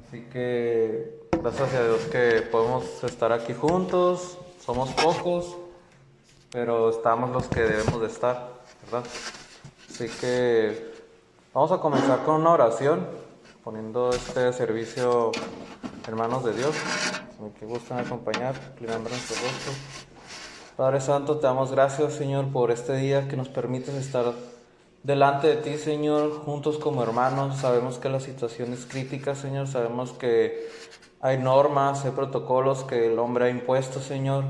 Así que gracias a Dios que podemos estar aquí juntos. Somos pocos, pero estamos los que debemos de estar, ¿verdad? Así que vamos a comenzar con una oración, poniendo este servicio en manos de Dios. Si me gustan acompañar, inclinando nuestro rostro. Padre Santo, te damos gracias, Señor, por este día que nos permites estar delante de ti, Señor, juntos como hermanos. Sabemos que la situación es crítica, Señor. Sabemos que hay normas, hay protocolos que el hombre ha impuesto, Señor,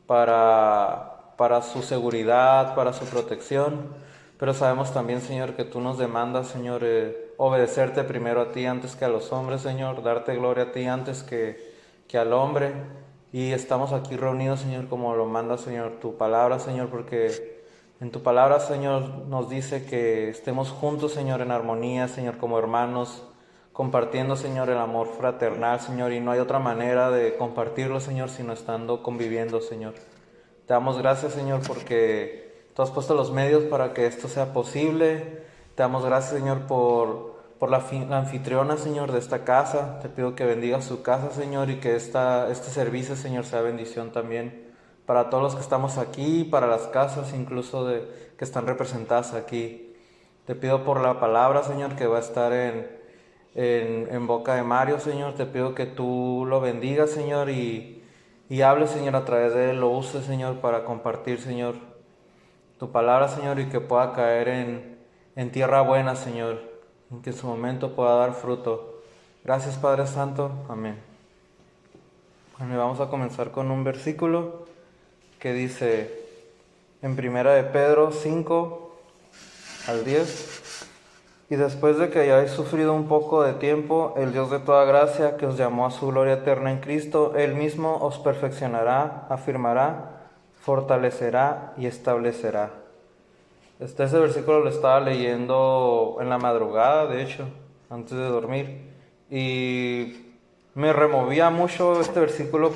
para su seguridad, para su protección. Pero sabemos también, Señor, que tú nos demandas, Señor, obedecerte primero a ti antes que a los hombres, Señor, darte gloria a ti antes que al hombre. Y estamos aquí reunidos, Señor, como lo manda, Señor, tu palabra, Señor, porque en tu palabra, Señor, nos dice que estemos juntos, Señor, en armonía, Señor, como hermanos, compartiendo, Señor, el amor fraternal, Señor, y no hay otra manera de compartirlo, Señor, sino estando conviviendo, Señor. Te damos gracias, Señor, porque tú has puesto los medios para que esto sea posible. Te damos gracias, Señor, por la anfitriona, Señor, de esta casa. Te pido que bendiga su casa, Señor, y que este servicio, Señor, sea bendición también para todos los que estamos aquí, para las casas incluso que están representadas aquí. Te pido por la palabra, Señor, que va a estar en boca de Mario, Señor. Te pido que tú lo bendigas, Señor, y hable, Señor, a través de él, lo use, Señor, para compartir, Señor, tu palabra, Señor, y que pueda caer en tierra buena, Señor, en que en su momento pueda dar fruto. Gracias, Padre Santo. Amén. Bueno, y vamos a comenzar con un versículo que dice en Primera de Pedro 5 al 10: y después de que hayáis sufrido un poco de tiempo, el Dios de toda gracia, que os llamó a su gloria eterna en Cristo, Él mismo os perfeccionará, afirmará, fortalecerá y establecerá. Ese versículo lo estaba leyendo en la madrugada, de hecho, antes de dormir. Y me removía mucho este versículo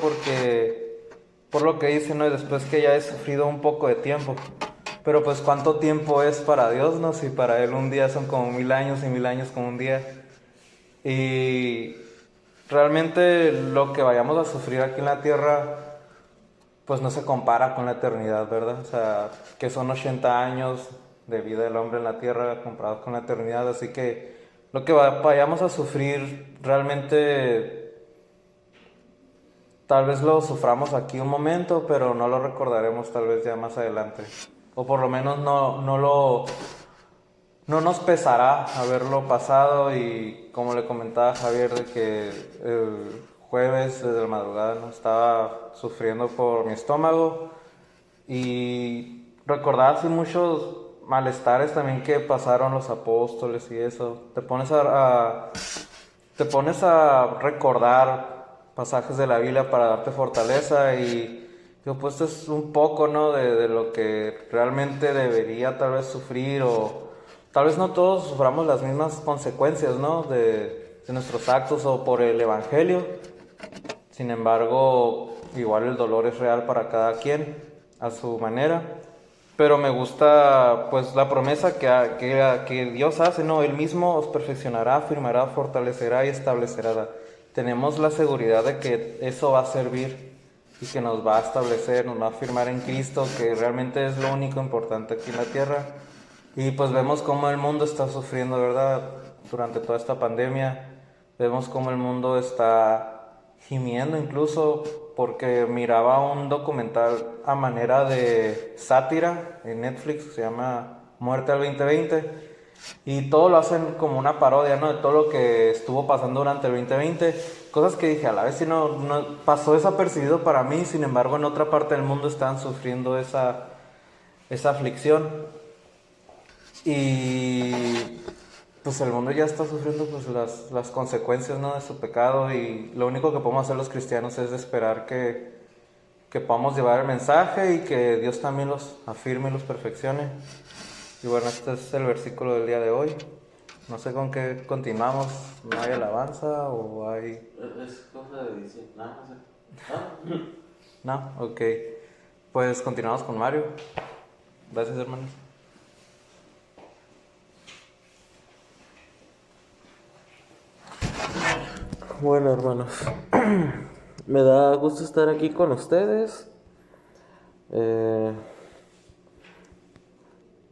por lo que dice, ¿no? Y después que ya he sufrido un poco de tiempo. Pero pues cuánto tiempo es para Dios, ¿no? Si para Él un día son como 1000 años y 1000 años como un día. Y realmente lo que vayamos a sufrir aquí en la tierra, pues no se compara con la eternidad, ¿verdad? O sea, que son 80 años de vida del hombre en la tierra comparados con la eternidad. Así que lo que vayamos a sufrir realmente tal vez lo suframos aquí un momento, pero no lo recordaremos tal vez ya más adelante. O por lo menos no nos pesará haberlo pasado. Y como le comentaba a Javier, de que el jueves desde la madrugada no estaba sufriendo por mi estómago y recordar así muchos malestares también que pasaron los apóstoles y eso. Te pones a recordar pasajes de la Biblia para darte fortaleza. Y digo, pues esto es un poco, ¿no? De lo que realmente debería tal vez sufrir, o tal vez no todos suframos las mismas consecuencias, ¿no? De nuestros actos o por el Evangelio. Sin embargo, igual el dolor es real para cada quien a su manera. Pero me gusta pues la promesa que Dios hace, ¿no? Él mismo os perfeccionará, afirmará, fortalecerá y establecerá. Tenemos la seguridad de que eso va a servir y que nos va a establecer, nos va a afirmar en Cristo, que realmente es lo único importante aquí en la tierra. Y pues vemos cómo el mundo está sufriendo, ¿verdad? Durante toda esta pandemia. Vemos cómo el mundo está gimiendo, incluso porque miraba un documental a manera de sátira en Netflix que se llama Muerte al 2020. Y todo lo hacen como una parodia, ¿no? De todo lo que estuvo pasando durante el 2020. Cosas que dije, a la vez si no pasó desapercibido para mí. Sin embargo, en otra parte del mundo están sufriendo esa aflicción. Y pues el mundo ya está sufriendo pues las consecuencias, ¿no? De su pecado. Y lo único que podemos hacer los cristianos es esperar que podamos llevar el mensaje y que Dios también los afirme y los perfeccione. Y bueno, este es el versículo del día de hoy. No sé con qué continuamos. ¿No hay alabanza o hay...? Es cosa de decir, nada más. ¿No? No, ok. Pues continuamos con Mario. Gracias, hermanos. Bueno, hermanos, me da gusto estar aquí con ustedes. Eh,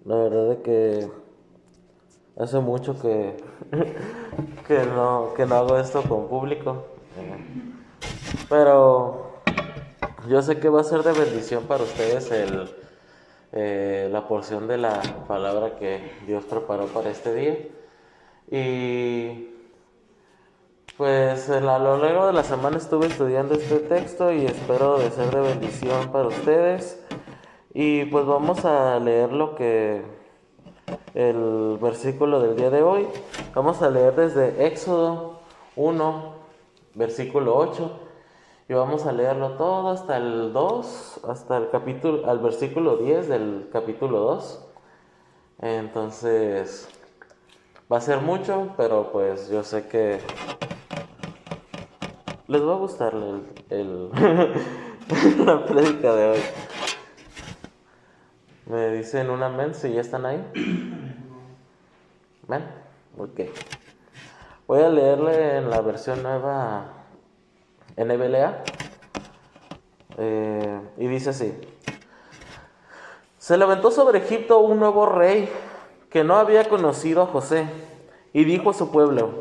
la verdad es que hace mucho que no hago esto con público. Pero yo sé que va a ser de bendición para ustedes la porción de la palabra que Dios preparó para este día. Y pues a lo largo de la semana estuve estudiando este texto y espero de ser de bendición para ustedes. Y pues vamos a leer el versículo del día de hoy. Vamos a leer desde Éxodo 1, versículo 8. Y vamos a leerlo todo hasta el 2, al versículo 10 del capítulo 2. Entonces, va a ser mucho, pero pues yo sé que les va a gustar la prédica de hoy. Me dicen un amén si ya están ahí. ¿Ven? Ok. Voy a leerle en la versión nueva NBLA. Y dice así: Se levantó sobre Egipto un nuevo rey que no había conocido a José, y dijo a su pueblo: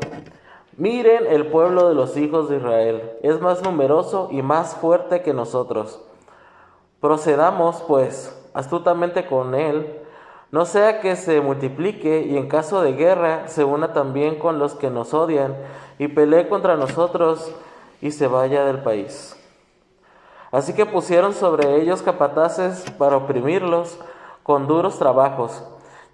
Miren, el pueblo de los hijos de Israel es más numeroso y más fuerte que nosotros. Procedamos, pues, astutamente con él, no sea que se multiplique y en caso de guerra se una también con los que nos odian y pelee contra nosotros y se vaya del país. Así que pusieron sobre ellos capataces para oprimirlos con duros trabajos,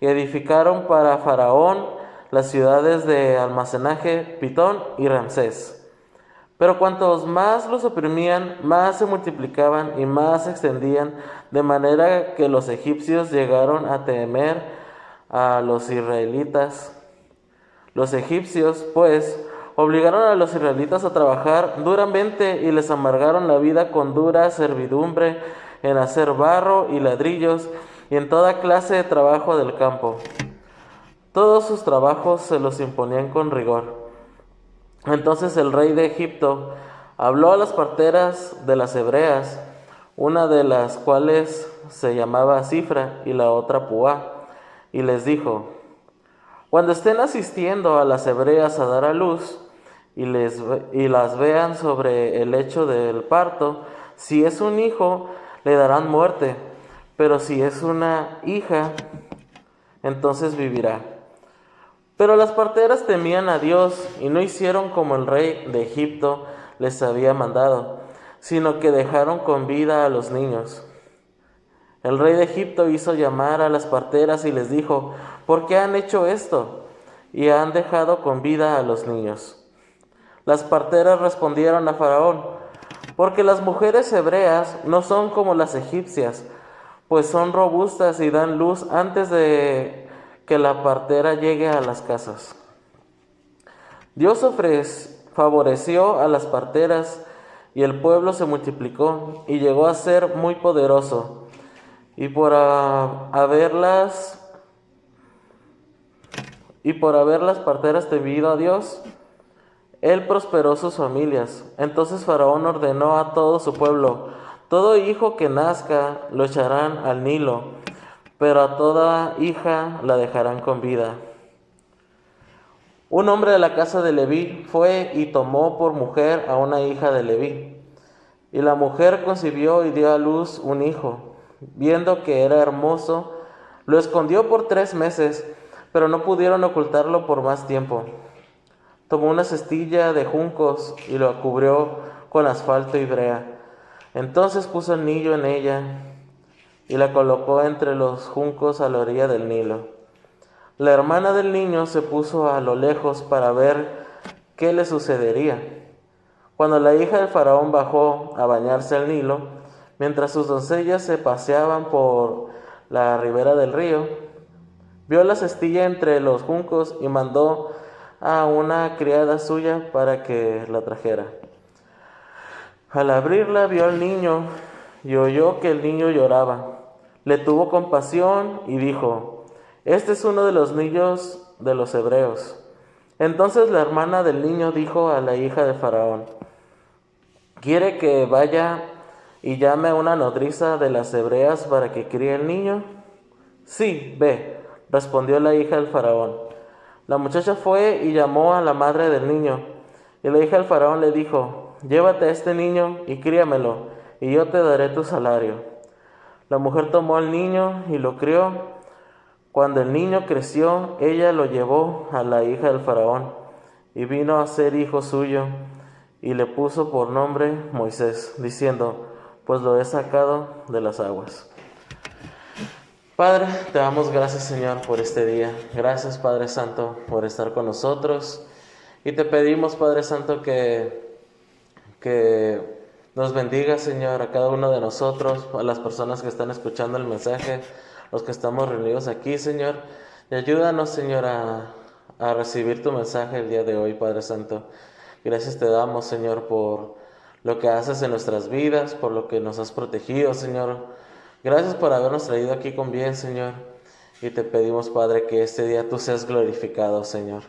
y edificaron para Faraón las ciudades de almacenaje Pitón y Ramsés. Pero cuantos más los oprimían, más se multiplicaban y más se extendían, de manera que los egipcios llegaron a temer a los israelitas. Los egipcios, pues, obligaron a los israelitas a trabajar duramente y les amargaron la vida con dura servidumbre en hacer barro y ladrillos y en toda clase de trabajo del campo. Todos sus trabajos se los imponían con rigor. Entonces el rey de Egipto habló a las parteras de las hebreas, una de las cuales se llamaba Cifra y la otra Puá, y les dijo: Cuando estén asistiendo a las hebreas a dar a luz y las vean sobre el lecho del parto, si es un hijo, le darán muerte, pero si es una hija, entonces vivirá. Pero las parteras temían a Dios y no hicieron como el rey de Egipto les había mandado, sino que dejaron con vida a los niños. El rey de Egipto hizo llamar a las parteras y les dijo: ¿Por qué han hecho esto? Y han dejado con vida a los niños. Las parteras respondieron a Faraón: Porque las mujeres hebreas no son como las egipcias, pues son robustas y dan luz antes de que la partera llegue a las casas. Dios favoreció a las parteras y el pueblo se multiplicó y llegó a ser muy poderoso. Y por haberlas parteras temido a Dios, Él prosperó sus familias. Entonces Faraón ordenó a todo su pueblo: todo hijo que nazca lo echarán al Nilo, pero a toda hija la dejarán con vida. Un hombre de la casa de Leví fue y tomó por mujer a una hija de Leví. Y la mujer concibió y dio a luz un hijo. Viendo que era hermoso, lo escondió por 3 meses, pero no pudieron ocultarlo por más tiempo. Tomó una cestilla de juncos y lo cubrió con asfalto y brea. Entonces puso el niño en ella y la colocó entre los juncos a la orilla del Nilo. La hermana del niño se puso a lo lejos para ver qué le sucedería. Cuando la hija del faraón bajó a bañarse al Nilo, mientras sus doncellas se paseaban por la ribera del río, vio la cestilla entre los juncos y mandó a una criada suya para que la trajera. Al abrirla vio al niño y oyó que el niño lloraba. Le tuvo compasión y dijo: Este es uno de los niños de los hebreos. Entonces la hermana del niño dijo a la hija de Faraón: ¿quiere que vaya y llame a una nodriza de las hebreas para que críe el niño? Sí, ve, respondió la hija del Faraón. La muchacha fue y llamó a la madre del niño. Y la hija del Faraón le dijo: llévate a este niño y críamelo, y yo te daré tu salario. La mujer tomó al niño y lo crió. Cuando el niño creció, ella lo llevó a la hija del Faraón, y vino a ser hijo suyo, y le puso por nombre Moisés, diciendo: pues lo he sacado de las aguas. Padre, te damos gracias, Señor, por este día. Gracias, Padre Santo, por estar con nosotros. Y te pedimos, Padre Santo, que nos bendiga, Señor, a cada uno de nosotros, a las personas que están escuchando el mensaje, los que estamos reunidos aquí, Señor. Y ayúdanos, Señor, a recibir tu mensaje el día de hoy, Padre Santo. Gracias te damos, Señor, por lo que haces en nuestras vidas, por lo que nos has protegido, Señor. Gracias por habernos traído aquí con bien, Señor. Y te pedimos, Padre, que este día tú seas glorificado, Señor,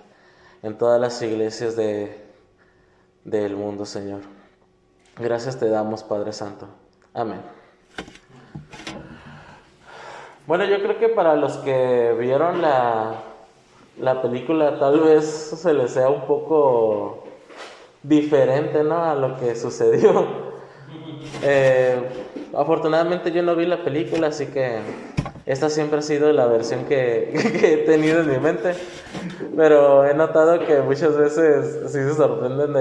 en todas las iglesias del mundo, Señor. Gracias te damos, Padre Santo. Amén. Bueno, yo creo que para los que vieron la película, tal vez se les sea un poco diferente, ¿no?, a lo que sucedió. Afortunadamente yo no vi la película, así que esta siempre ha sido la versión que he tenido en mi mente. Pero he notado que muchas veces sí se sorprenden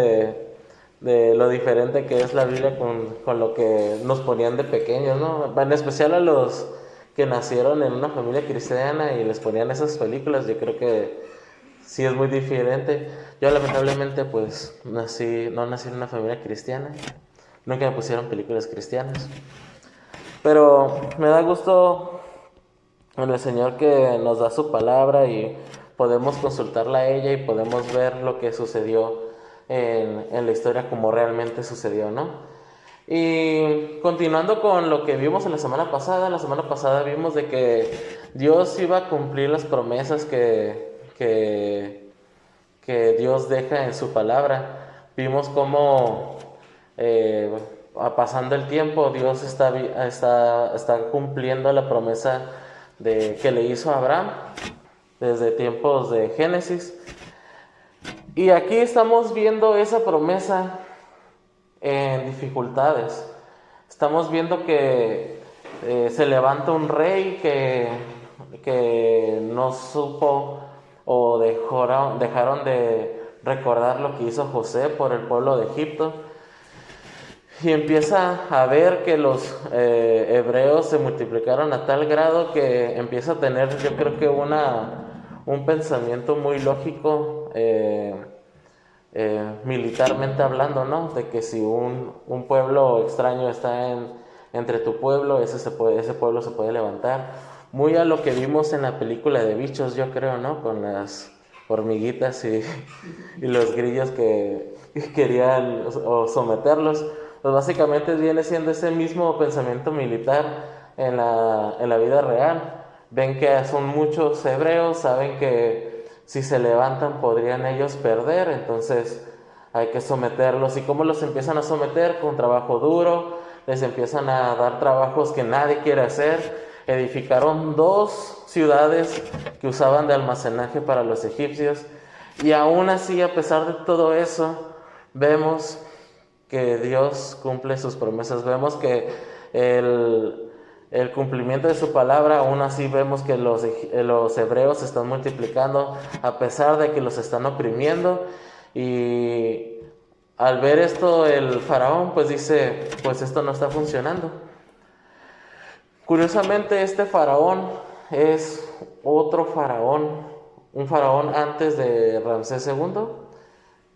de lo diferente que es la Biblia con lo que nos ponían de pequeños, ¿no? En especial a los que nacieron en una familia cristiana y les ponían esas películas. Yo creo que sí es muy diferente. Yo lamentablemente pues no nací en una familia cristiana. Nunca me pusieron películas cristianas. Pero me da gusto en el Señor que nos da su palabra y podemos consultarla a ella y podemos ver lo que sucedió en la historia como realmente sucedió, ¿no? Y continuando con lo que vimos en la semana pasada vimos de que Dios iba a cumplir las promesas que Dios deja en su palabra. Vimos cómo pasando el tiempo Dios está cumpliendo la promesa que le hizo a Abraham desde tiempos de Génesis. Y aquí estamos viendo esa promesa en dificultades. Estamos viendo que se levanta un rey que no supo o dejaron de recordar lo que hizo José por el pueblo de Egipto. Y empieza a ver que los hebreos se multiplicaron a tal grado que empieza a tener, yo creo que un pensamiento muy lógico, militarmente hablando, ¿no? De que si un pueblo extraño está entre tu pueblo, ese pueblo se puede levantar. Muy a lo que vimos en la película de Bichos, yo creo, ¿no? Con las hormiguitas y los grillos que querían someterlos. Pues básicamente viene siendo ese mismo pensamiento militar en la vida real. Ven que son muchos hebreos, saben que si se levantan podrían ellos perder, entonces hay que someterlos. ¿Y cómo los empiezan a someter? Con trabajo duro, les empiezan a dar trabajos que nadie quiere hacer. Edificaron 2 ciudades que usaban de almacenaje para los egipcios, y aún así, a pesar de todo eso, vemos que Dios cumple sus promesas. Vemos que el cumplimiento de su palabra, aún así vemos que los hebreos se están multiplicando a pesar de que los están oprimiendo. Y al ver esto, el faraón pues dice: pues esto no está funcionando. Curiosamente, este faraón es otro faraón, un faraón antes de Ramsés II,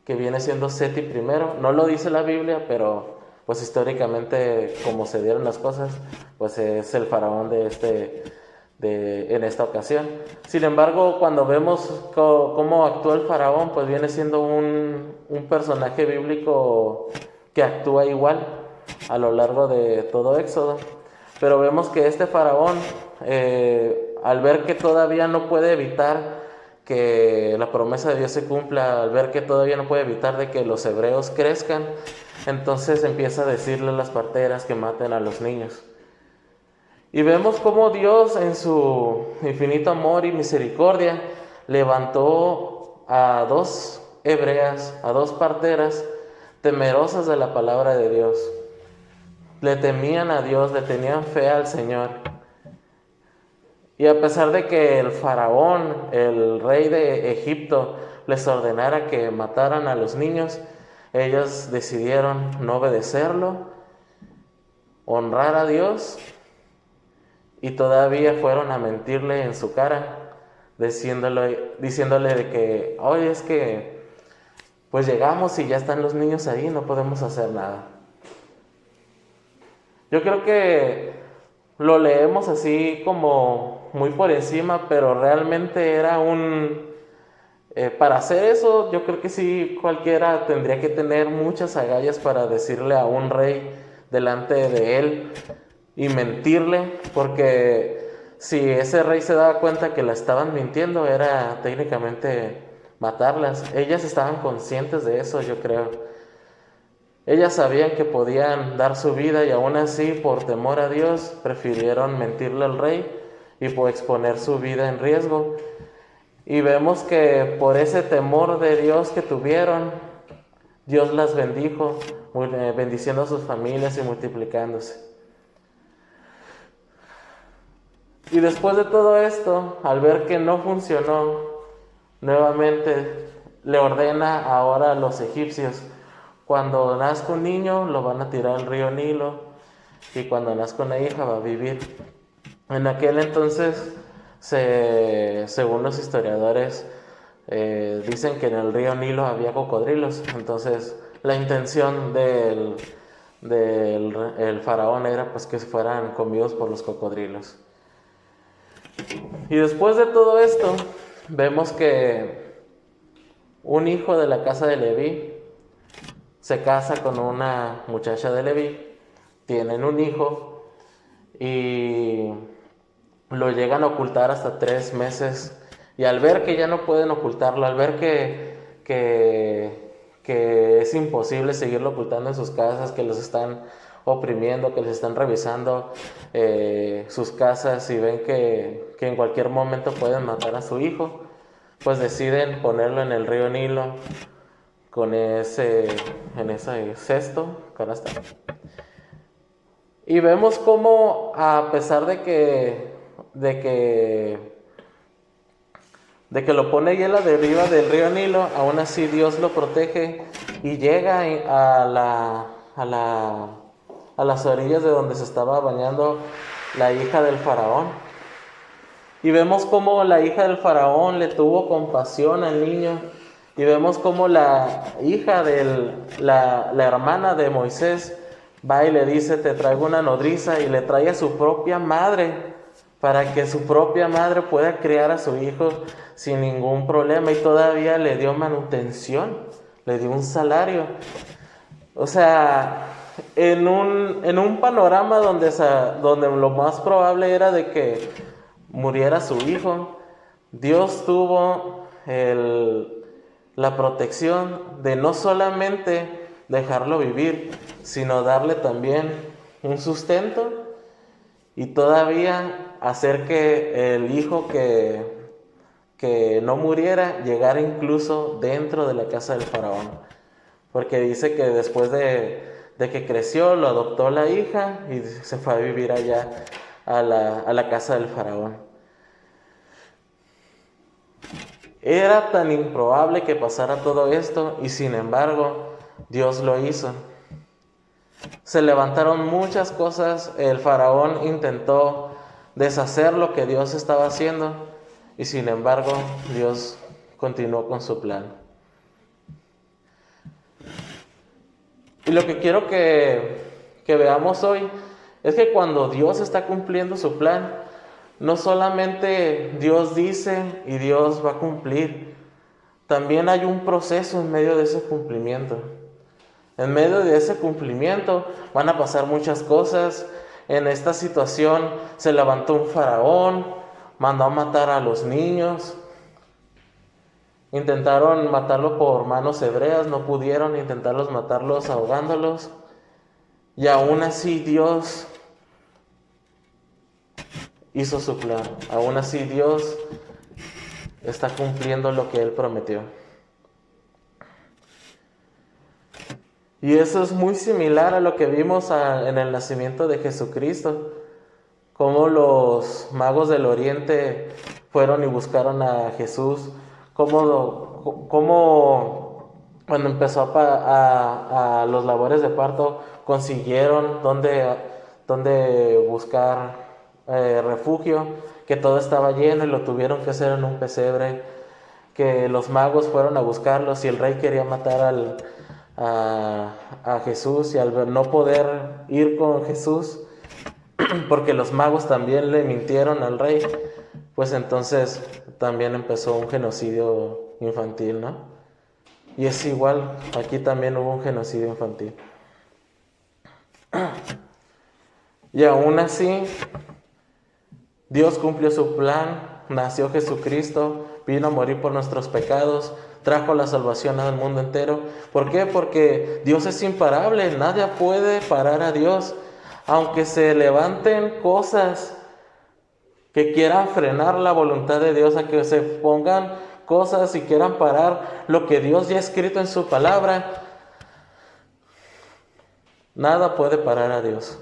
que viene siendo Seti I. No lo dice la Biblia, pero pues históricamente, como se dieron las cosas, pues es el faraón en esta ocasión. Sin embargo, cuando vemos cómo actúa el faraón, pues viene siendo un personaje bíblico que actúa igual a lo largo de todo Éxodo. Pero vemos que este faraón, al ver que todavía no puede evitar que la promesa de Dios se cumpla, al ver que todavía no puede evitar de que los hebreos crezcan, entonces empieza a decirle a las parteras que maten a los niños. Y vemos cómo Dios en su infinito amor y misericordia levantó a 2 hebreas, a 2 parteras temerosas de la palabra de Dios. Le temían a Dios, le tenían fe al Señor. Y a pesar de que el faraón, el rey de Egipto, les ordenara que mataran a los niños, ellas decidieron no obedecerlo, honrar a Dios, y todavía fueron a mentirle en su cara, diciéndole de que, oye, es que pues llegamos y ya están los niños ahí, no podemos hacer nada. Yo creo que lo leemos así como muy por encima, pero realmente era para hacer eso, yo creo que sí, cualquiera tendría que tener muchas agallas para decirle a un rey delante de él y mentirle, porque si ese rey se daba cuenta que la estaban mintiendo, era técnicamente matarlas. Ellas estaban conscientes de eso, yo creo. Ellas sabían que podían dar su vida y aún así, por temor a Dios, prefirieron mentirle al rey y por exponer su vida en riesgo. Y vemos que por ese temor de Dios que tuvieron, Dios las bendijo, bendiciendo a sus familias y multiplicándose. Y después de todo esto, al ver que no funcionó, nuevamente le ordena ahora a los egipcios: cuando nazca un niño lo van a tirar al río Nilo, y cuando nazca una hija va a vivir. En aquel entonces, según los historiadores, dicen que en el río Nilo había cocodrilos. Entonces la intención del faraón era pues que fueran comidos por los cocodrilos. Y después de todo esto, vemos que un hijo de la casa de Leví se casa con una muchacha de Leví, tienen un hijo y lo llegan a ocultar hasta 3 meses. Y al ver que ya no pueden ocultarlo, al ver que es imposible seguirlo ocultando en sus casas, que los están oprimiendo, que les están revisando sus casas y ven que en cualquier momento pueden matar a su hijo, pues deciden ponerlo en el río Nilo en ese cesto, canasta. Y vemos cómo, a pesar de que lo pone ahí a la deriva del río Nilo, aún así Dios lo protege y llega a las orillas de donde se estaba bañando la hija del faraón. Y vemos cómo la hija del faraón le tuvo compasión al niño. Y vemos cómo la hija la hermana de Moisés va y le dice: te traigo una nodriza, y le trae a su propia madre para que su propia madre pueda criar a su hijo sin ningún problema, y todavía le dio manutención, le dio un salario. O sea, en un panorama donde lo más probable era de que muriera su hijo, Dios tuvo la protección de no solamente dejarlo vivir, sino darle también un sustento y todavía hacer que el hijo que no muriera llegara incluso dentro de la casa del faraón. Porque dice que después de que creció, lo adoptó la hija y se fue a vivir allá a la casa del faraón. Era tan improbable que pasara todo esto, y sin embargo Dios lo hizo. Se levantaron muchas cosas, el faraón intentó deshacer lo que Dios estaba haciendo, y sin embargo Dios continuó con su plan. Y lo que quiero que veamos hoy es que cuando Dios está cumpliendo su plan, no solamente Dios dice y Dios va a cumplir, también hay un proceso en medio de ese cumplimiento. En medio de ese cumplimiento van a pasar muchas cosas. En esta situación se levantó un faraón, mandó a matar a los niños, Intentaron matarlo por manos hebreas, no pudieron, intentaron matarlos ahogándolos. Y aún así Dios hizo su plan. Aún así Dios está cumpliendo lo que Él prometió. Y eso es muy similar a lo que vimos en el nacimiento de Jesucristo. Cómo los magos del oriente fueron y buscaron a Jesús. Cómo cuando empezó a los labores de parto consiguieron dónde buscar refugio, que todo estaba lleno y lo tuvieron que hacer en un pesebre, que los magos fueron a buscarlos y el rey quería matar a Jesús, y al no poder ir con Jesús porque los magos también le mintieron al rey, pues entonces también empezó un genocidio infantil, ¿no? Y es igual, aquí también hubo un genocidio infantil. Y aún así, Dios cumplió su plan, nació Jesucristo, vino a morir por nuestros pecados, trajo la salvación al mundo entero. ¿Por qué? Porque Dios es imparable, nadie puede parar a Dios. Aunque se levanten cosas que quieran frenar la voluntad de Dios, a que se pongan cosas y quieran parar lo que Dios ya ha escrito en su palabra, nada puede parar a Dios.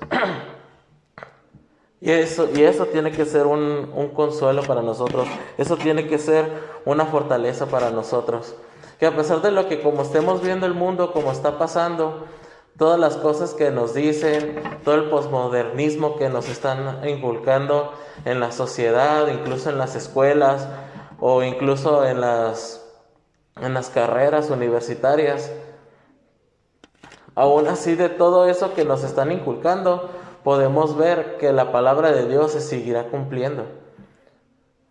Y eso tiene que ser un consuelo para nosotros. Eso tiene que ser una fortaleza para nosotros. Que a pesar de lo que como estemos viendo el mundo, como está pasando, todas las cosas que nos dicen, todo el posmodernismo que nos están inculcando en la sociedad, incluso en las escuelas o incluso en las carreras universitarias, aún así de todo eso que nos están inculcando, podemos ver que la palabra de Dios se seguirá cumpliendo.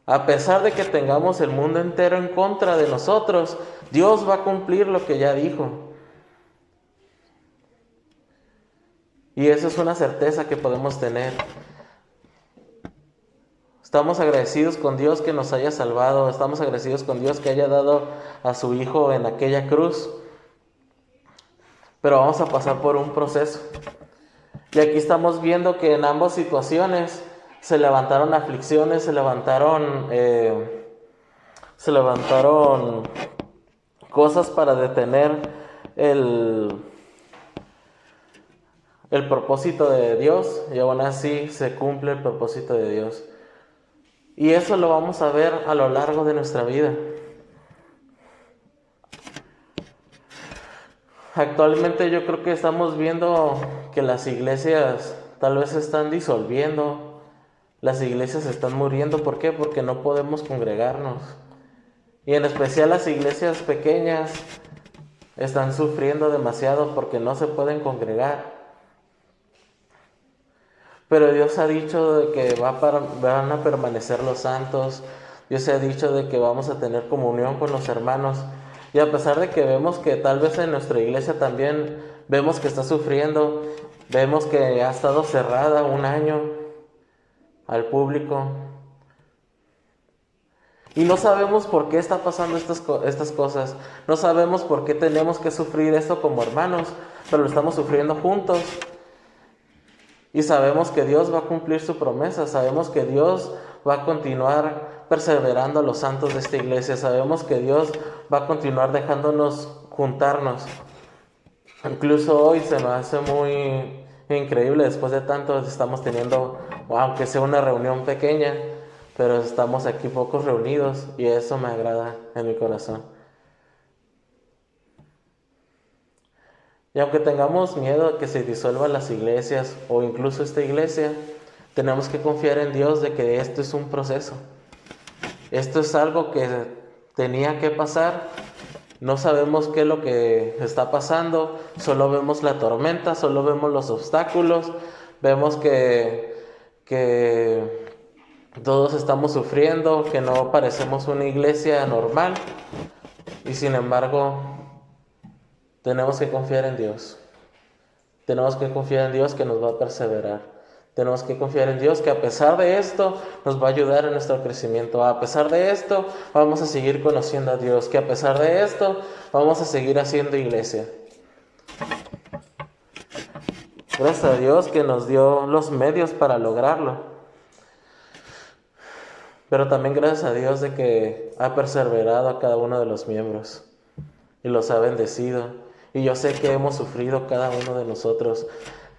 A pesar de que tengamos el mundo entero en contra de nosotros, Dios va a cumplir lo que ya dijo. Y eso es una certeza que podemos tener. Estamos agradecidos con Dios que nos haya salvado. Estamos agradecidos con Dios que haya dado a su Hijo en aquella cruz. Pero vamos a pasar por un proceso. Y aquí estamos viendo que en ambas situaciones se levantaron aflicciones, se levantaron cosas para detener el propósito de Dios, y aún así se cumple el propósito de Dios. Y eso lo vamos a ver a lo largo de nuestra vida. Actualmente yo creo que estamos viendo que las iglesias tal vez se están disolviendo, las iglesias se están muriendo. ¿Por qué? Porque no podemos congregarnos. Y en especial las iglesias pequeñas están sufriendo demasiado porque no se pueden congregar. Pero Dios ha dicho de que van a permanecer los santos. Dios ha dicho de que vamos a tener comunión con los hermanos. Y a pesar de que vemos que tal vez en nuestra iglesia también vemos que está sufriendo, vemos que ha estado cerrada un año al público. Y no sabemos por qué está pasando estas cosas. No sabemos por qué tenemos que sufrir esto como hermanos, pero lo estamos sufriendo juntos. Y sabemos que Dios va a cumplir su promesa, sabemos que Dios va a continuar perseverando a los santos de esta iglesia, sabemos que Dios va a continuar dejándonos juntarnos. Incluso hoy se me hace muy increíble, después de tanto estamos teniendo, aunque sea una reunión pequeña, pero estamos aquí pocos reunidos y eso me agrada en mi corazón. Y aunque tengamos miedo a que se disuelvan las iglesias o incluso esta iglesia, tenemos que confiar en Dios de que esto es un proceso. Esto es algo que tenía que pasar. No sabemos qué es lo que está pasando, solo vemos la tormenta, solo vemos los obstáculos, vemos que todos estamos sufriendo, que no parecemos una iglesia normal, y sin embargo tenemos que confiar en Dios. Tenemos que confiar en Dios que nos va a perseverar. Tenemos que confiar en Dios, que a pesar de esto nos va a ayudar en nuestro crecimiento. A pesar de esto vamos a seguir conociendo a Dios, que a pesar de esto vamos a seguir haciendo iglesia. Gracias a Dios que nos dio los medios para lograrlo. Pero también gracias a Dios de que ha perseverado a cada uno de los miembros y los ha bendecido. Y yo sé que hemos sufrido cada uno de nosotros.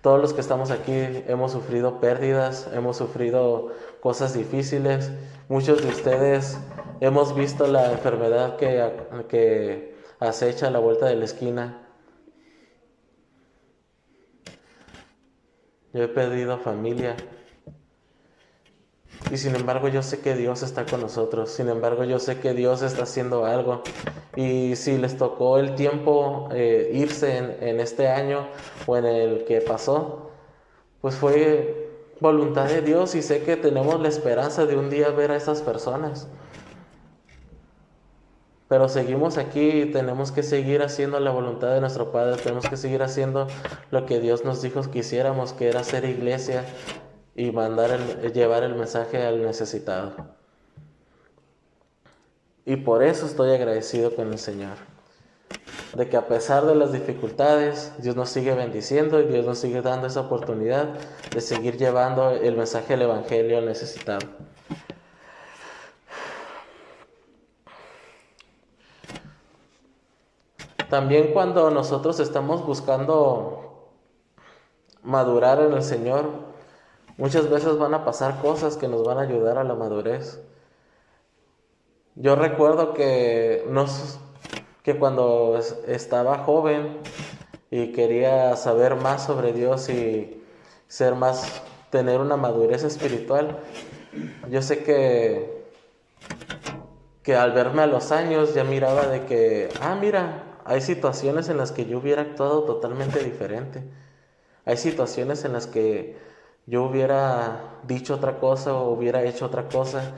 Todos los que estamos aquí hemos sufrido pérdidas, hemos sufrido cosas difíciles. Muchos de ustedes hemos visto la enfermedad que acecha a la vuelta de la esquina. Yo he perdido familia. Y sin embargo yo sé que Dios está con nosotros. Sin embargo yo sé que Dios está haciendo algo. Y si les tocó el tiempo irse en este año o en el que pasó, pues fue voluntad de Dios. Y sé que tenemos la esperanza de un día ver a esas personas. Pero seguimos aquí y tenemos que seguir haciendo la voluntad de nuestro Padre. Tenemos que seguir haciendo lo que Dios nos dijo que hiciéramos, que era hacer iglesia y llevar el mensaje al necesitado. Y por eso estoy agradecido con el Señor, de que a pesar de las dificultades, Dios nos sigue bendiciendo y Dios nos sigue dando esa oportunidad de seguir llevando el mensaje del Evangelio al necesitado. También cuando nosotros estamos buscando madurar en el Señor, muchas veces van a pasar cosas que nos van a ayudar a la madurez. Yo recuerdo que cuando estaba joven y quería saber más sobre Dios y tener una madurez espiritual, yo sé que al verme a los años ya miraba de que, mira, hay situaciones en las que yo hubiera actuado totalmente diferente. Hay situaciones en las que yo hubiera dicho otra cosa o hubiera hecho otra cosa.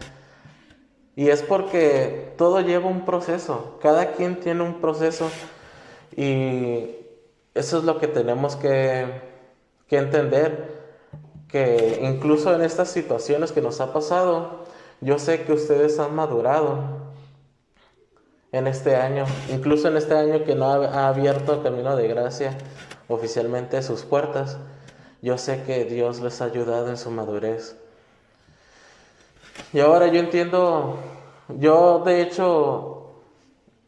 Y es porque todo lleva un proceso. Cada quien tiene un proceso. Y eso es lo que tenemos que entender. Que incluso en estas situaciones que nos ha pasado, yo sé que ustedes han madurado en este año. Incluso en este año que no ha abierto Camino de Gracia oficialmente sus puertas, yo sé que Dios les ha ayudado en su madurez. Y ahora yo entiendo, de hecho,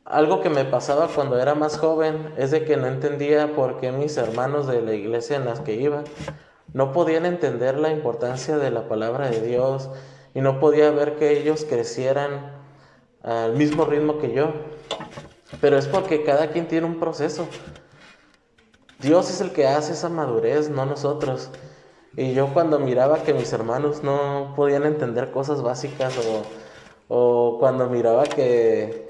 algo que me pasaba cuando era más joven es de que no entendía por qué mis hermanos de la iglesia en las que iba no podían entender la importancia de la palabra de Dios y no podía ver que ellos crecieran al mismo ritmo que yo. Pero es porque cada quien tiene un proceso. Dios es el que hace esa madurez, no nosotros. Y yo cuando miraba que mis hermanos no podían entender cosas básicas o cuando miraba que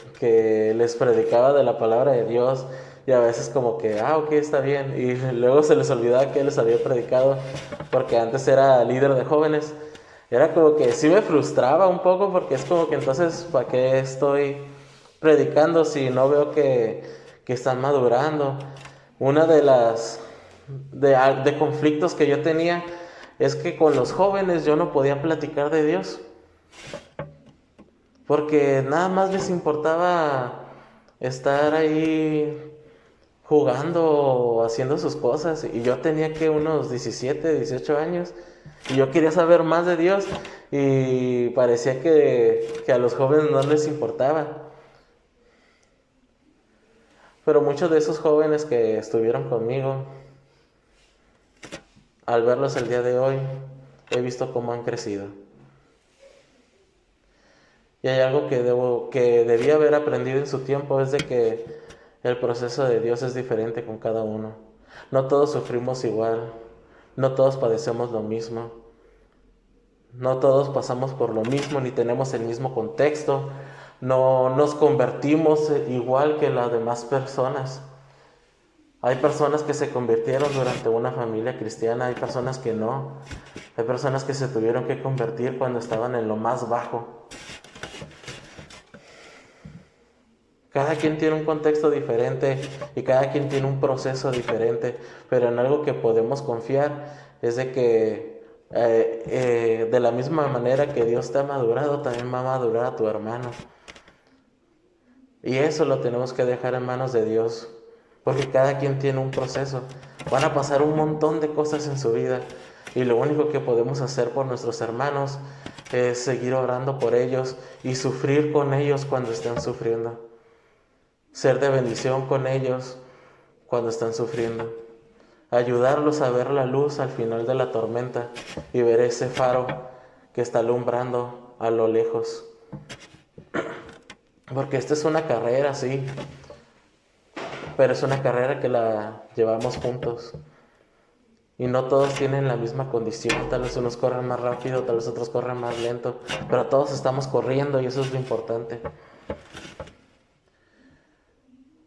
les predicaba de la palabra de Dios y a veces como que, ok, está bien, y luego se les olvidaba que les había predicado porque antes era líder de jóvenes, era como que sí me frustraba un poco porque es como que entonces, ¿para qué estoy predicando si no veo que están madurando? Una de las de conflictos que yo tenía es que con los jóvenes yo no podía platicar de Dios porque nada más les importaba estar ahí jugando o haciendo sus cosas y yo tenía que unos 17, 18 años y yo quería saber más de Dios y parecía que a los jóvenes no les importaba. Pero muchos de esos jóvenes que estuvieron conmigo, al verlos el día de hoy, he visto cómo han crecido. Y hay algo que debí haber aprendido en su tiempo, es de que el proceso de Dios es diferente con cada uno. No todos sufrimos igual, no todos padecemos lo mismo, no todos pasamos por lo mismo, ni tenemos el mismo contexto, no nos convertimos igual que las demás personas. Hay personas que se convirtieron durante una familia cristiana, hay personas que no. Hay personas que se tuvieron que convertir cuando estaban en lo más bajo. Cada quien tiene un contexto diferente y cada quien tiene un proceso diferente, pero en algo que podemos confiar es de que De la misma manera que Dios te ha madurado, también va a madurar a tu hermano. Y eso lo tenemos que dejar en manos de Dios, porque cada quien tiene un proceso. Van a pasar un montón de cosas en su vida, y lo único que podemos hacer por nuestros hermanos es seguir orando por ellos y sufrir con ellos cuando están sufriendo. Ser de bendición con ellos cuando están sufriendo. Ayudarlos a ver la luz al final de la tormenta y ver ese faro que está alumbrando a lo lejos. Porque esta es una carrera, sí, pero es una carrera que la llevamos juntos. Y no todos tienen la misma condición, tal vez unos corren más rápido, tal vez otros corren más lento, pero todos estamos corriendo y eso es lo importante.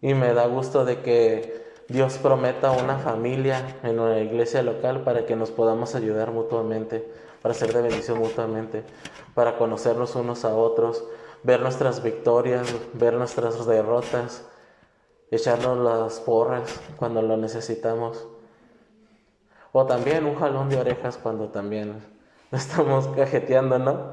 Y me da gusto de que Dios prometa una familia en una iglesia local para que nos podamos ayudar mutuamente, para ser de bendición mutuamente, para conocernos unos a otros, ver nuestras victorias, ver nuestras derrotas, echarnos las porras cuando lo necesitamos. O también un jalón de orejas cuando también estamos cajeteando, ¿no?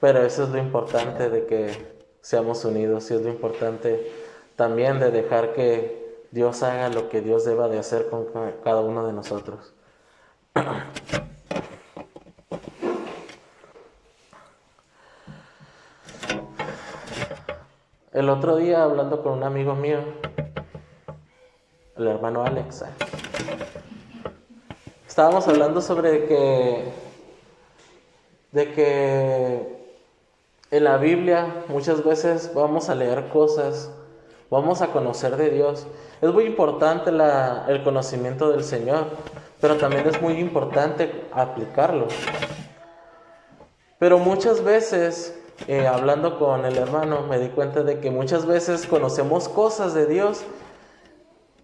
Pero eso es lo importante de que seamos unidos, y es lo importante también de dejar que Dios haga lo que Dios deba de hacer con cada uno de nosotros. El otro día, hablando con un amigo mío, el hermano Alex, estábamos hablando sobre de que en la Biblia muchas veces vamos a leer cosas, vamos a conocer de Dios. Es muy importante el conocimiento del Señor, pero también es muy importante aplicarlo. Pero muchas veces, hablando con el hermano, me di cuenta de que muchas veces conocemos cosas de Dios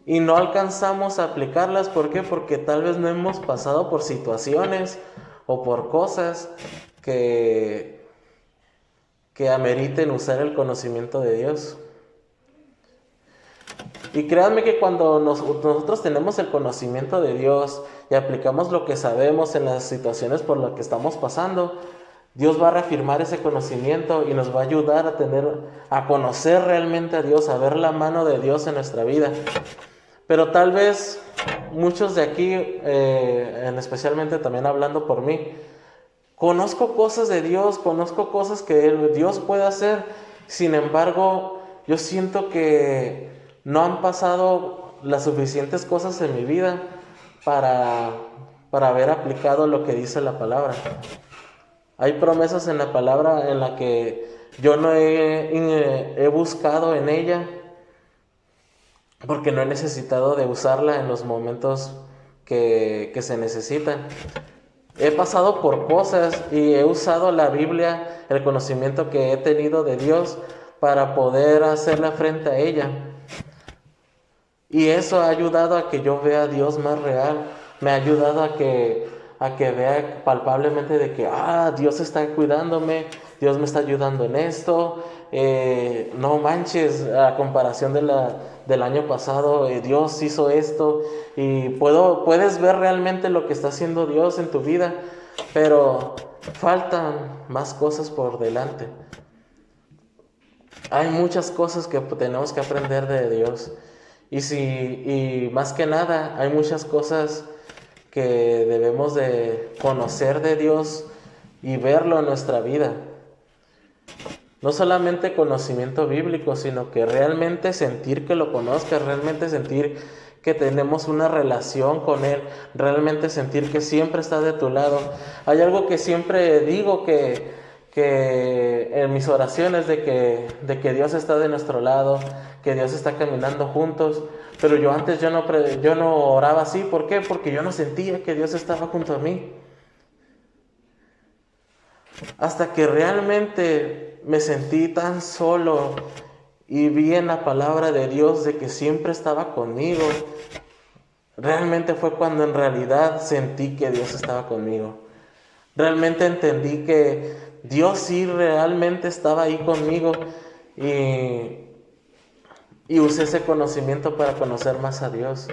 y no alcanzamos a aplicarlas. ¿Por qué? Porque tal vez no hemos pasado por situaciones o por cosas que ameriten usar el conocimiento de Dios. Y créanme que cuando nosotros tenemos el conocimiento de Dios y aplicamos lo que sabemos en las situaciones por las que estamos pasando, Dios va a reafirmar ese conocimiento y nos va a ayudar a conocer realmente a Dios, a ver la mano de Dios en nuestra vida. Pero tal vez muchos de aquí, especialmente también hablando por mí, conozco cosas de Dios, conozco cosas que Dios puede hacer, sin embargo, yo siento que no han pasado las suficientes cosas en mi vida para haber aplicado lo que dice la palabra. Hay promesas en la palabra en la que yo no he buscado en ella, porque no he necesitado de usarla en los momentos que se necesitan. He pasado por cosas y he usado la Biblia, el conocimiento que he tenido de Dios, para poder hacerle frente a ella. Y eso ha ayudado a que yo vea a Dios más real. Me ha ayudado a que vea palpablemente de que Dios está cuidándome, Dios me está ayudando en esto. No manches, a comparación del año pasado, Dios hizo esto. Y puedes ver realmente lo que está haciendo Dios en tu vida, pero faltan más cosas por delante. Hay muchas cosas que tenemos que aprender de Dios. Y más que nada, hay muchas cosas que debemos de conocer de Dios y verlo en nuestra vida. No solamente conocimiento bíblico, sino que realmente sentir que lo conozcas, realmente sentir que tenemos una relación con Él, realmente sentir que siempre está de tu lado. Hay algo que siempre digo que en mis oraciones de que Dios está de nuestro lado, que Dios está caminando juntos, pero yo antes yo no oraba así. ¿Por qué? Porque yo no sentía que Dios estaba junto a mí. Hasta que realmente me sentí tan solo y vi en la palabra de Dios de que siempre estaba conmigo, realmente fue cuando en realidad sentí que Dios estaba conmigo. Realmente entendí que Dios sí realmente estaba ahí conmigo y usé ese conocimiento para conocer más a Dios.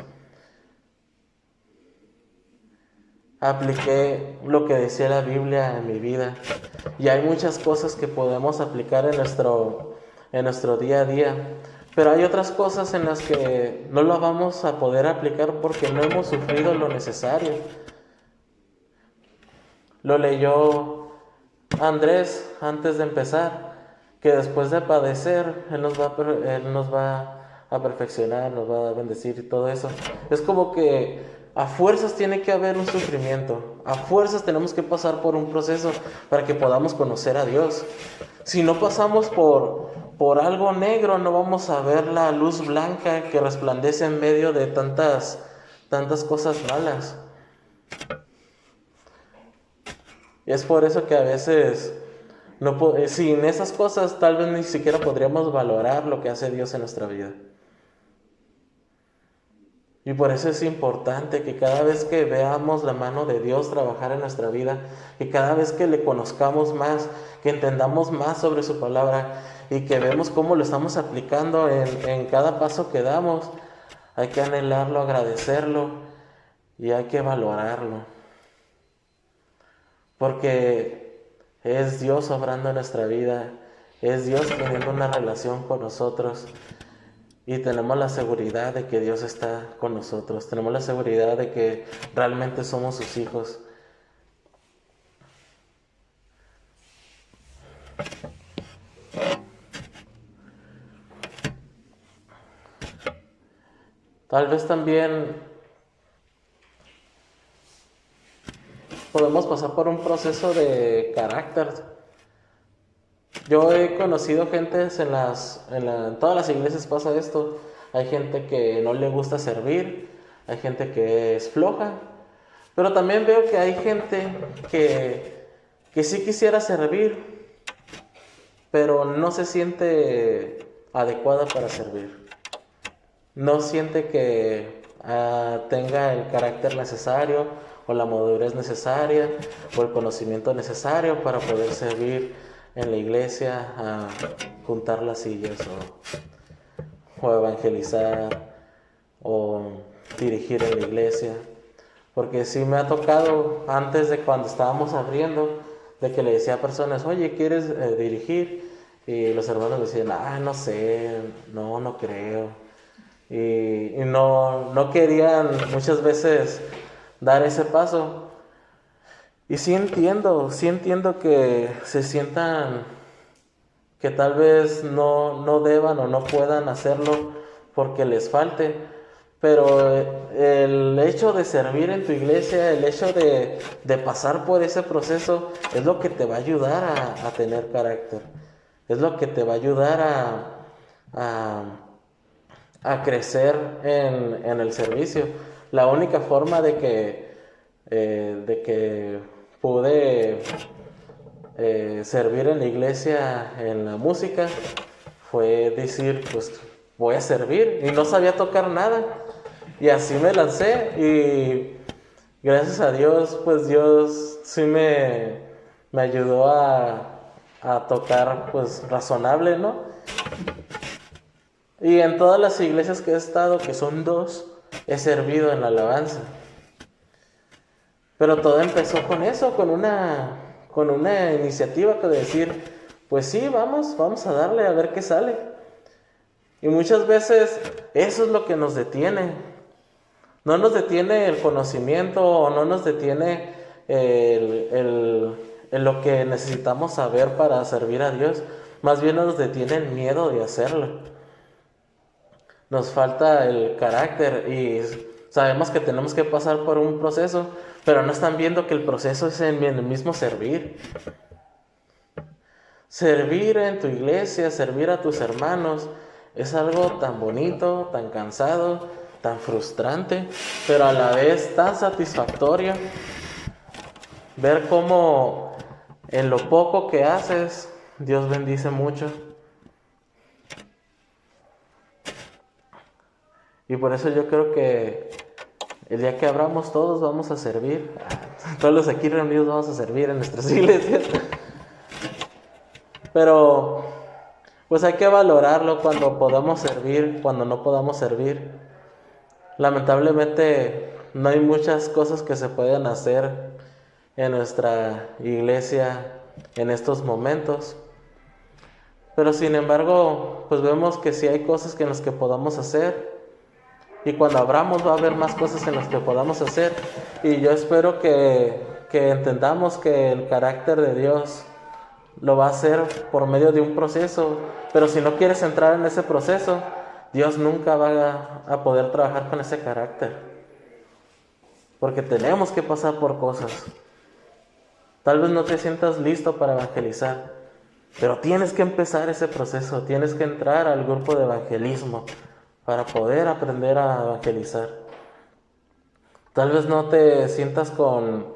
apliqué lo que decía la Biblia en mi vida. Y hay muchas cosas que podemos aplicar en nuestro día a día. Pero hay otras cosas en las que no lo vamos a poder aplicar porque no hemos sufrido lo necesario. Lo leyó Andrés antes de empezar, que después de padecer, Él nos va a perfeccionar, nos va a bendecir y todo eso. Es como que a fuerzas tiene que haber un sufrimiento, a fuerzas tenemos que pasar por un proceso para que podamos conocer a Dios. Si no pasamos por algo negro, no vamos a ver la luz blanca que resplandece en medio de tantas cosas malas. Y es por eso que a veces, sin esas cosas, tal vez ni siquiera podríamos valorar lo que hace Dios en nuestra vida. Y por eso es importante que cada vez que veamos la mano de Dios trabajar en nuestra vida, que cada vez que le conozcamos más, que entendamos más sobre su palabra y que vemos cómo lo estamos aplicando en cada paso que damos, hay que anhelarlo, agradecerlo y hay que valorarlo. Porque es Dios obrando en nuestra vida, es Dios teniendo una relación con nosotros y tenemos la seguridad de que Dios está con nosotros, tenemos la seguridad de que realmente somos sus hijos. Tal vez también podemos pasar por un proceso de carácter. Yo he conocido gente en todas las iglesias pasa esto. Hay gente que no le gusta servir, hay gente que es floja, pero también veo que hay gente que sí quisiera servir, pero no se siente adecuada para servir. No siente que tenga el carácter necesario o la madurez necesaria o el conocimiento necesario para poder servir en la iglesia, a juntar las sillas o evangelizar o dirigir en la iglesia. Porque sí me ha tocado antes de cuando estábamos abriendo, de que le decía a personas, oye, ¿quieres dirigir? Y los hermanos decían, no sé, no creo. Y no querían muchas veces dar ese paso. Y sí entiendo que se sientan que tal vez no deban o no puedan hacerlo porque les falte, pero el hecho de servir en tu iglesia, el hecho de pasar por ese proceso es lo que te va a ayudar a tener carácter, es lo que te va a ayudar a crecer en el servicio. La única forma de que pude servir en la iglesia en la música fue decir, pues voy a servir, y no sabía tocar nada y así me lancé, y gracias a Dios, pues Dios sí me ayudó a tocar pues razonable, ¿no? Y en todas las iglesias que he estado, que son 2, he servido en la alabanza. Pero todo empezó con eso, con una iniciativa que de decir, pues sí, vamos a darle a ver qué sale. Y muchas veces eso es lo que nos detiene. No nos detiene el conocimiento o no nos detiene lo que necesitamos saber para servir a Dios. Más bien nos detiene el miedo de hacerlo. Nos falta el carácter y sabemos que tenemos que pasar por un proceso, pero no están viendo que el proceso es en el mismo servir. Servir en tu iglesia, servir a tus hermanos, es algo tan bonito, tan cansado, tan frustrante, pero a la vez tan satisfactorio. Ver cómo en lo poco que haces, Dios bendice mucho. Y por eso yo creo que el día que abramos todos vamos a servir. Todos los aquí reunidos vamos a servir en nuestras iglesias. Pero pues hay que valorarlo cuando podamos servir, cuando no podamos servir. Lamentablemente no hay muchas cosas que se pueden hacer en nuestra iglesia en estos momentos. Pero sin embargo, pues vemos que sí hay cosas en las que podamos hacer. Y cuando abramos va a haber más cosas en las que podamos hacer. Y yo espero que entendamos que el carácter de Dios lo va a hacer por medio de un proceso. Pero si no quieres entrar en ese proceso, Dios nunca va a poder trabajar con ese carácter. Porque tenemos que pasar por cosas. Tal vez no te sientas listo para evangelizar, pero tienes que empezar ese proceso. Tienes que entrar al grupo de evangelismo para poder aprender a evangelizar. Tal vez no te sientas con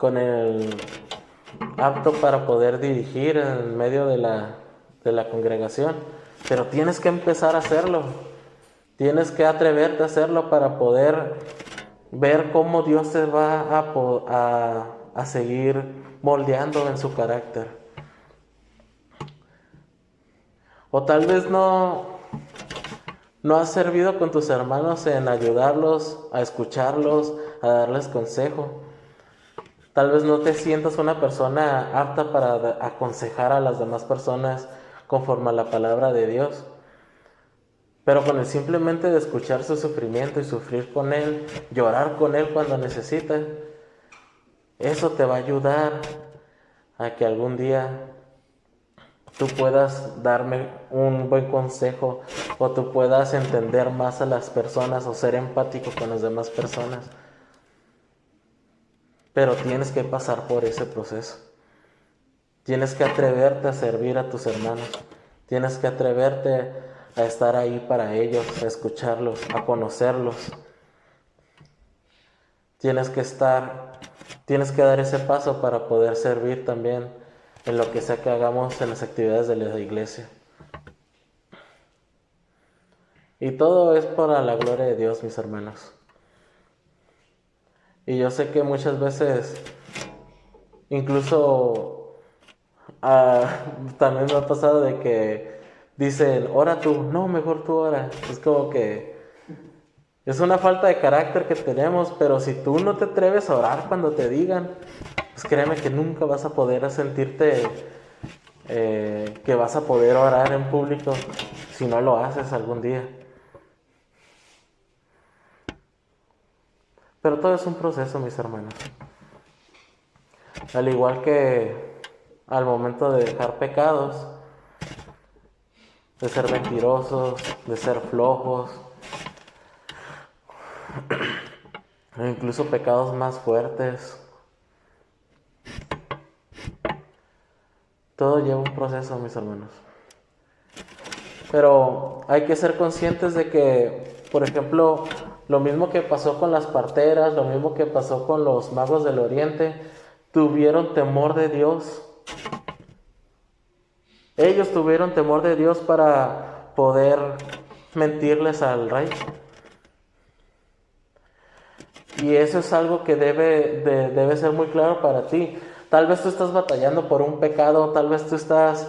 el apto para poder dirigir en medio de la congregación, pero tienes que empezar a hacerlo. Tienes que atreverte a hacerlo para poder ver cómo Dios te va a seguir moldeando en su carácter. O tal vez no has servido con tus hermanos en ayudarlos, a escucharlos, a darles consejo. Tal vez no te sientas una persona apta para aconsejar a las demás personas conforme a la palabra de Dios. Pero con el simplemente de escuchar su sufrimiento y sufrir con él, llorar con él cuando necesita, eso te va a ayudar a que algún día tú puedas darme un buen consejo, o tú puedas entender más a las personas o ser empático con las demás personas. Pero tienes que pasar por ese proceso. Tienes que atreverte a servir a tus hermanos. Tienes que atreverte a estar ahí para ellos, a escucharlos, a conocerlos. Tienes que dar ese paso para poder servir también en lo que sea que hagamos en las actividades de la iglesia. Y todo es para la gloria de Dios, mis hermanos. Y yo sé que muchas veces, incluso también me ha pasado de que dicen, ora tú, no, mejor tú ora. Es como que es una falta de carácter que tenemos, pero si tú no te atreves a orar cuando te digan, pues créeme que nunca vas a poder sentirte que vas a poder orar en público si no lo haces algún día. Pero todo es un proceso, mis hermanos. Al igual que al momento de dejar pecados, de ser mentirosos, de ser flojos, o incluso pecados más fuertes, todo lleva un proceso, mis hermanos. Pero hay que ser conscientes de que, por ejemplo, lo mismo que pasó con las parteras, lo mismo que pasó con los magos del Oriente, tuvieron temor de Dios. Ellos tuvieron temor de Dios para poder mentirles al rey. Y eso es algo que debe ser muy claro para ti. Tal vez tú estás batallando por un pecado, tal vez tú estás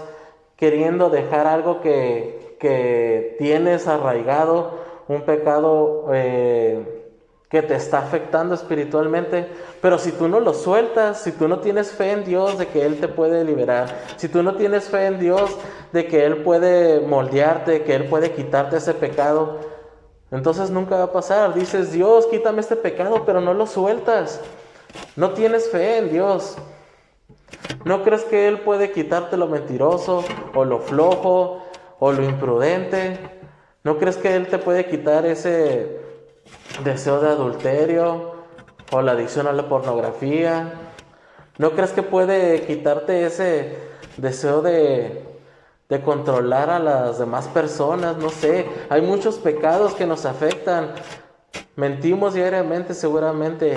queriendo dejar algo que tienes arraigado, un pecado que te está afectando espiritualmente, pero si tú no lo sueltas, si tú no tienes fe en Dios de que Él te puede liberar, si tú no tienes fe en Dios de que Él puede moldearte, que Él puede quitarte ese pecado, entonces nunca va a pasar. Dices, Dios, quítame este pecado, pero no lo sueltas. No tienes fe en Dios. ¿No crees que Él puede quitarte lo mentiroso, o lo flojo, o lo imprudente? ¿No crees que Él te puede quitar ese deseo de adulterio, o la adicción a la pornografía? ¿No crees que puede quitarte ese deseo de controlar a las demás personas? No sé, hay muchos pecados que nos afectan. Mentimos diariamente seguramente,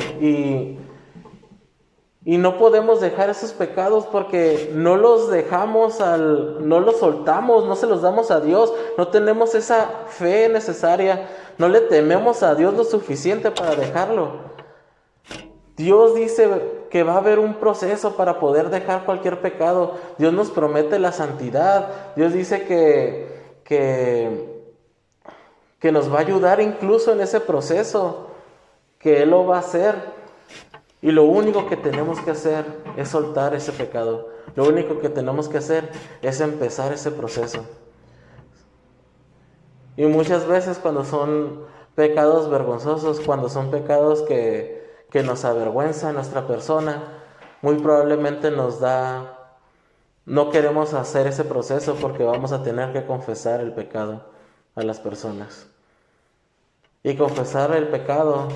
y no podemos dejar esos pecados porque no los dejamos, no los soltamos, no se los damos a Dios, no tenemos esa fe necesaria, no le tememos a Dios lo suficiente para dejarlo. Dios dice que va a haber un proceso para poder dejar cualquier pecado. Dios nos promete la santidad. Dios dice que que nos va a ayudar incluso en ese proceso, que Él lo va a hacer. Y lo único que tenemos que hacer es soltar ese pecado. Lo único que tenemos que hacer es empezar ese proceso. Y muchas veces cuando son pecados vergonzosos, cuando son pecados que nos avergüenzan a nuestra persona, muy probablemente no queremos hacer ese proceso porque vamos a tener que confesar el pecado a las personas. Y confesar el pecado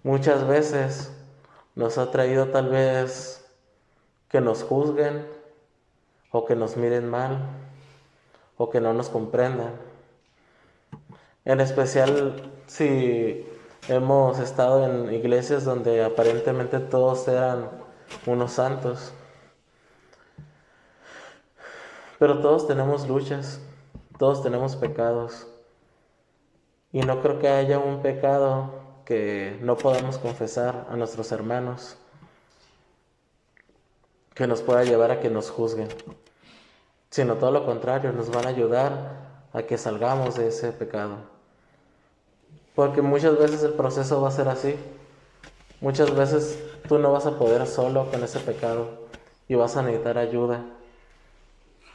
muchas veces nos ha traído tal vez que nos juzguen o que nos miren mal o que no nos comprendan. En especial si hemos estado en iglesias donde aparentemente todos eran unos santos. Pero todos tenemos luchas, todos tenemos pecados. Y no creo que haya un pecado que no podamos confesar a nuestros hermanos, que nos pueda llevar a que nos juzguen, sino todo lo contrario, nos van a ayudar a que salgamos de ese pecado. Porque muchas veces el proceso va a ser así. Muchas veces tú no vas a poder solo con ese pecado y vas a necesitar ayuda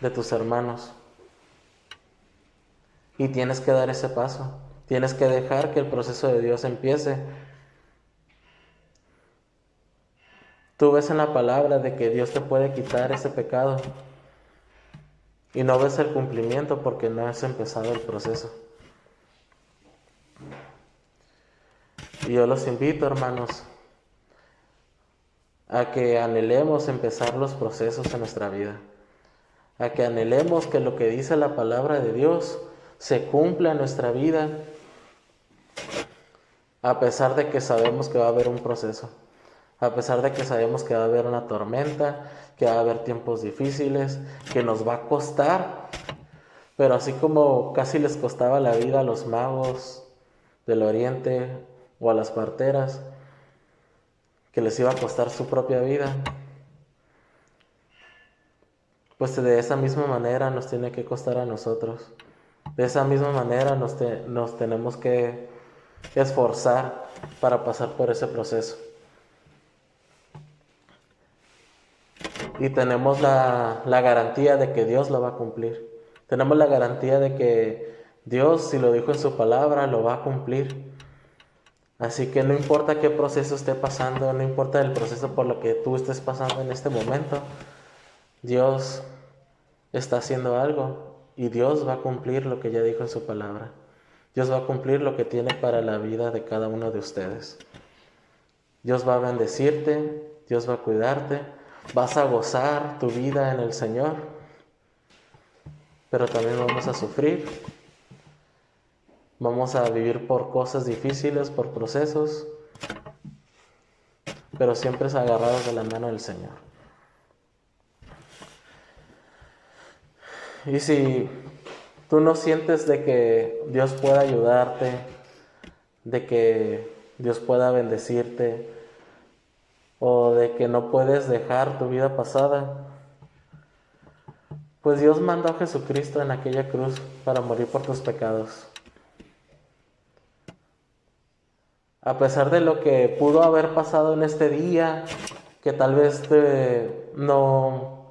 de tus hermanos. Y tienes que dar ese paso. Tienes que dejar que el proceso de Dios empiece. Tú ves en la palabra de que Dios te puede quitar ese pecado y no ves el cumplimiento porque no has empezado el proceso. Y yo los invito, hermanos, a que anhelemos empezar los procesos en nuestra vida, a que anhelemos que lo que dice la palabra de Dios se cumpla en nuestra vida, a pesar de que sabemos que va a haber un proceso, a pesar de que sabemos que va a haber una tormenta, que va a haber tiempos difíciles, que nos va a costar, pero así como casi les costaba la vida a los magos del oriente o a las parteras, que les iba a costar su propia vida, pues de esa misma manera nos tiene que costar a nosotros. De esa misma manera nos tenemos que esforzar para pasar por ese proceso. Y tenemos la garantía de que Dios lo va a cumplir. Tenemos la garantía de que Dios, si lo dijo en su palabra, lo va a cumplir. Así que no importa qué proceso esté pasando, no importa el proceso por lo que tú estés pasando en este momento, Dios está haciendo algo y Dios va a cumplir lo que ya dijo en su palabra. Dios va a cumplir lo que tiene para la vida de cada uno de ustedes. Dios va a bendecirte, Dios va a cuidarte, vas a gozar tu vida en el Señor, pero también vamos a sufrir. Vamos a vivir por cosas difíciles, por procesos, pero siempre agarrados de la mano del Señor. Y si tú no sientes de que Dios pueda ayudarte, de que Dios pueda bendecirte, o de que no puedes dejar tu vida pasada, pues Dios mandó a Jesucristo en aquella cruz para morir por tus pecados. A pesar de lo que pudo haber pasado en este día, que tal vez que no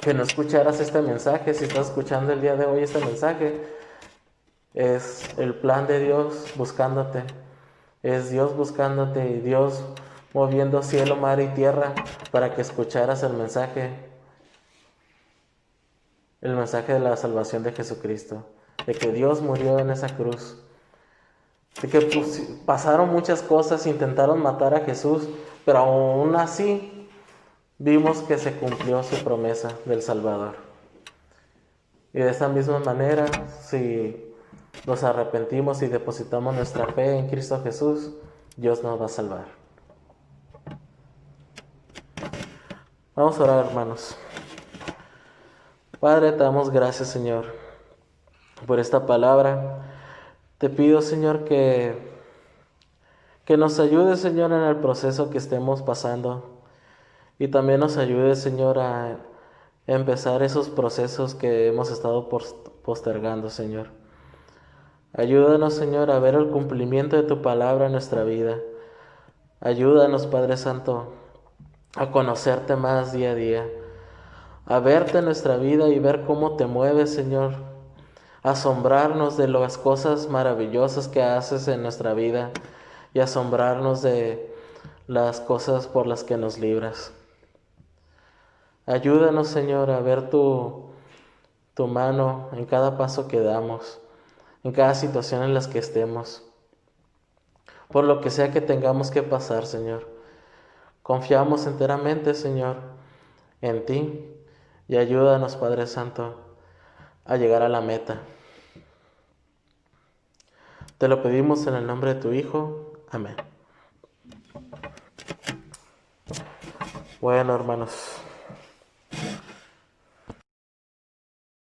escucharas este mensaje, si estás escuchando el día de hoy este mensaje, es el plan de Dios buscándote. Es Dios buscándote y Dios moviendo cielo, mar y tierra para que escucharas el mensaje de la salvación de Jesucristo, de que Dios murió en esa cruz. De que pasaron muchas cosas, intentaron matar a Jesús, pero aún así vimos que se cumplió su promesa del Salvador. Y de esa misma manera, si nos arrepentimos y depositamos nuestra fe en Cristo Jesús, Dios nos va a salvar. Vamos a orar, hermanos. Padre, te damos gracias, Señor, por esta palabra. Te pido, Señor, que nos ayudes, Señor, en el proceso que estemos pasando. Y también nos ayudes, Señor, a empezar esos procesos que hemos estado postergando, Señor. Ayúdanos, Señor, a ver el cumplimiento de tu palabra en nuestra vida. Ayúdanos, Padre Santo, a conocerte más día a día, a verte en nuestra vida y ver cómo te mueves, Señor, asombrarnos de las cosas maravillosas que haces en nuestra vida y asombrarnos de las cosas por las que nos libras. Ayúdanos, Señor, a ver tu mano en cada paso que damos, en cada situación en la que estemos, por lo que sea que tengamos que pasar, Señor. Confiamos enteramente, Señor, en ti y ayúdanos, Padre Santo, a llegar a la meta. Te lo pedimos en el nombre de tu Hijo. Amén. Bueno, hermanos,